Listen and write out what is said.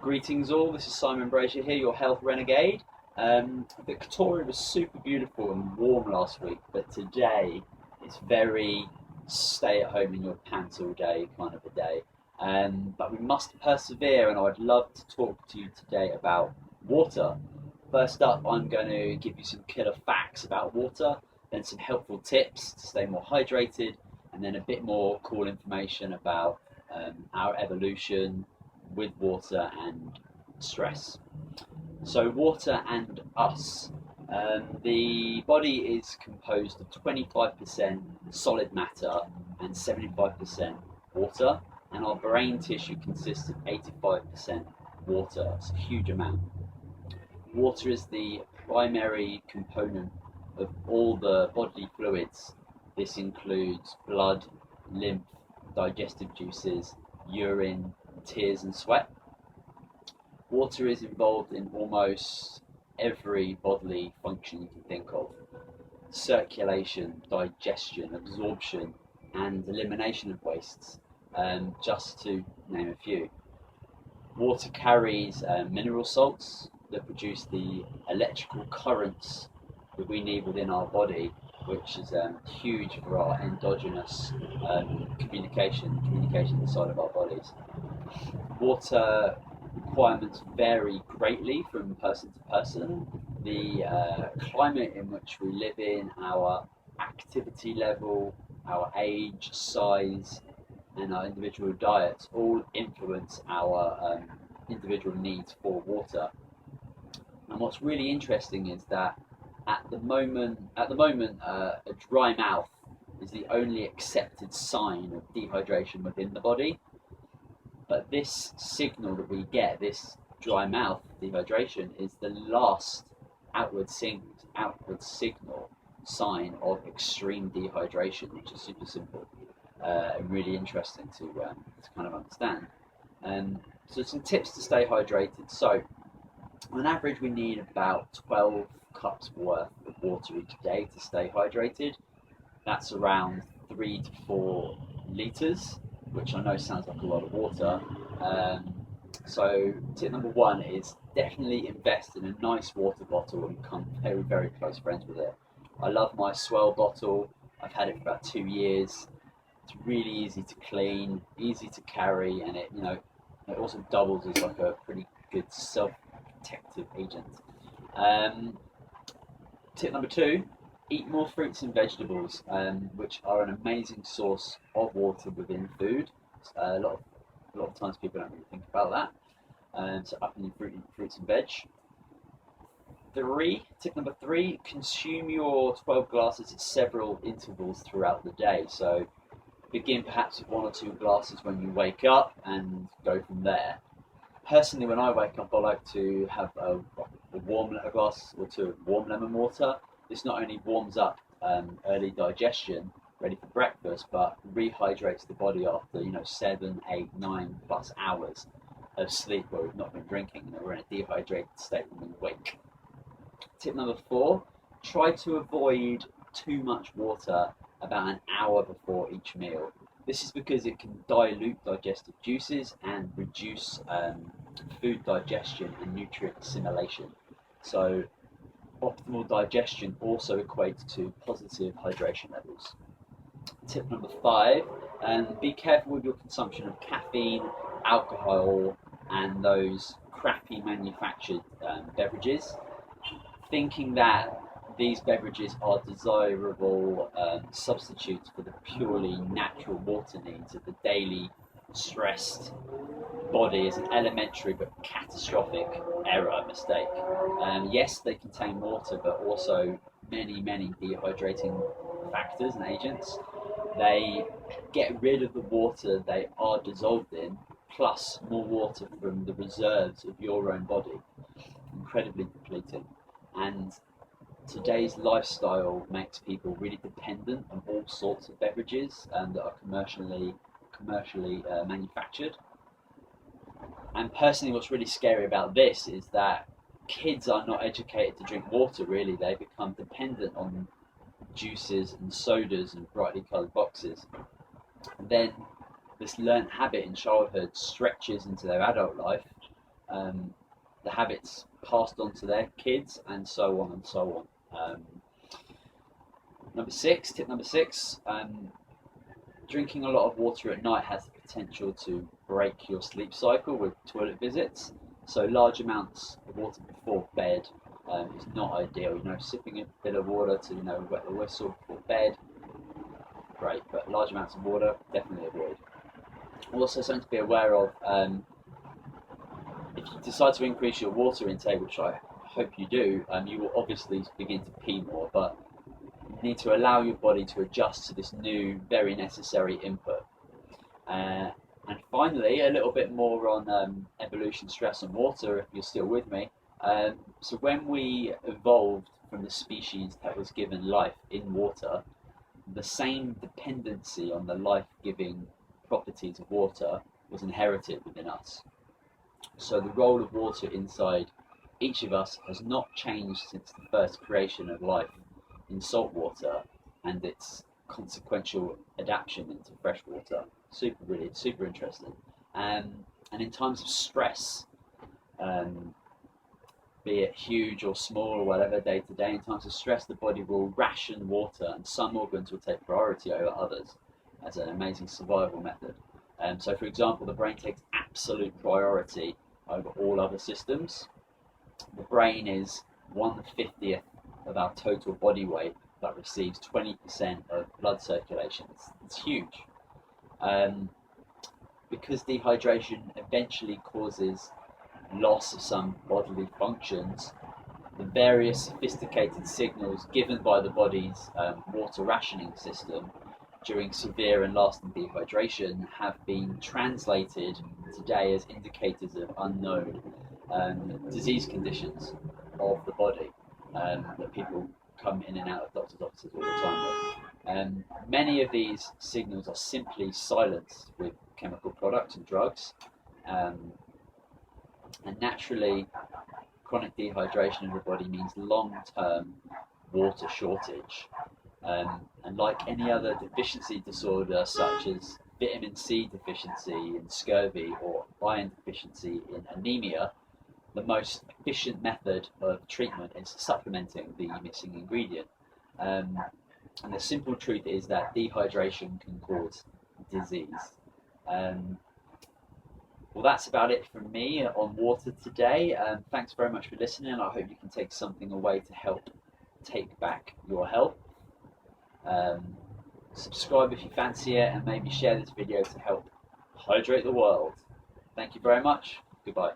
Greetings all, this is Simon Brazier here, your health renegade. Victoria was super beautiful and warm last week, but today it's very stay at home in your pants all day kind of a day. But we must persevere, and I'd love to talk to you today about water. First up, I'm going to give you some killer facts about water, then some helpful tips to stay more hydrated, and then a bit more cool information about our evolution with water and stress. So water and us. The body is composed of 25% solid matter and 75% water, and our brain tissue consists of 85% water. It's a huge amount. Water is the primary component of all the bodily fluids. This includes blood, lymph, digestive juices, urine, tears and sweat. Water is involved in almost every bodily function you can think of. Circulation, digestion, absorption and elimination of wastes, just to name a few. Water carries mineral salts that produce the electrical currents that we need within our body, which is huge for our endogenous communication inside of our bodies. Water requirements vary greatly from person to person. The climate in which we live in, our activity level, our age, size, and our individual diets all influence our individual needs for water. And what's really interesting is that at the moment, a dry mouth is the only accepted sign of dehydration within the body. But this signal that we get, this dry mouth dehydration, is the last outward signal sign of extreme dehydration, which is super simple and really interesting to kind of understand. So some tips to stay hydrated. So on average, we need about 12 cups worth of water each day to stay hydrated. That's around 3 to 4 litres, which I know sounds like a lot of water. So tip number one is definitely invest in a nice water bottle and become very, very close friends with it. I love my Swell bottle. I've had it for about 2 years. It's really easy to clean, easy to carry, and it also doubles as like a pretty good self-protective agent. Tip number two, eat more fruits and vegetables, which are an amazing source of water within food. A lot of times people don't really think about that. So upping your fruits and veg. Tip number three, consume your 12 glasses at several intervals throughout the day. So begin perhaps with 1 or 2 glasses when you wake up and go from there. Personally, when I wake up, I like to have a glass or two of warm lemon water. This not only warms up early digestion, ready for breakfast, but rehydrates the body after 7, 8, 9 plus hours of sleep where we've not been drinking. We're in a dehydrated state when we wake. Tip number 4, try to avoid too much water about an hour before each meal. This is because it can dilute digestive juices and reduce food digestion and nutrient assimilation. So optimal digestion also equates to positive hydration levels. Tip number 5, be careful with your consumption of caffeine, alcohol, and those crappy manufactured beverages. Thinking that these beverages are desirable substitutes for the purely natural water needs of the daily stressed body is an elementary but catastrophic mistake. Yes, they contain water, but also many dehydrating factors and agents. They get rid of the water they are dissolved in, plus more water from the reserves of your own body. Incredibly depleting. And today's lifestyle makes people really dependent on all sorts of beverages that are commercially manufactured. And personally, what's really scary about this is that kids are not educated to drink water, really. They become dependent on juices and sodas and brightly coloured boxes. And then this learned habit in childhood stretches into their adult life, the habits passed on to their kids, and so on and so on. Tip number six, drinking a lot of water at night has the potential to break your sleep cycle with toilet visits. So large amounts of water before bed is not ideal. Sipping a bit of water to wet the whistle before bed, great, but large amounts of water definitely avoid. Also, something to be aware of: if you decide to increase your water intake, which I hope you do, you will obviously begin to pee more, but you need to allow your body to adjust to this new, very necessary input. And finally, a little bit more on evolution, stress and water, if you're still with me. So when we evolved from the species that was given life in water, the same dependency on the life-giving properties of water was inherited within us. So the role of water inside each of us has not changed since the first creation of life in salt water and its consequential adaptation into fresh water. Super brilliant, super interesting. And in times of stress, be it huge or small or whatever, day to day, in times of stress, the body will ration water, and some organs will take priority over others as an amazing survival method. So, for example, the brain takes absolute priority over all other systems. The brain is 1/50th of our total body weight, but receives 20% of blood circulation. It's huge. Because dehydration eventually causes loss of some bodily functions, the various sophisticated signals given by the body's water rationing system during severe and lasting dehydration have been translated today as indicators of unknown disease conditions of the body that people come in and out of doctors' offices all the time with. Many of these signals are simply silenced with chemical products and drugs. And naturally, chronic dehydration in the body means long-term water shortage. And like any other deficiency disorder, such as vitamin C deficiency in scurvy or iron deficiency in anemia, the most efficient method of treatment is supplementing the missing ingredient. And the simple truth is that dehydration can cause disease. Well, that's about it from me on water today. Thanks very much for listening. I hope you can take something away to help take back your health. Subscribe if you fancy it, and maybe share this video to help hydrate the world. Thank you very much. Goodbye.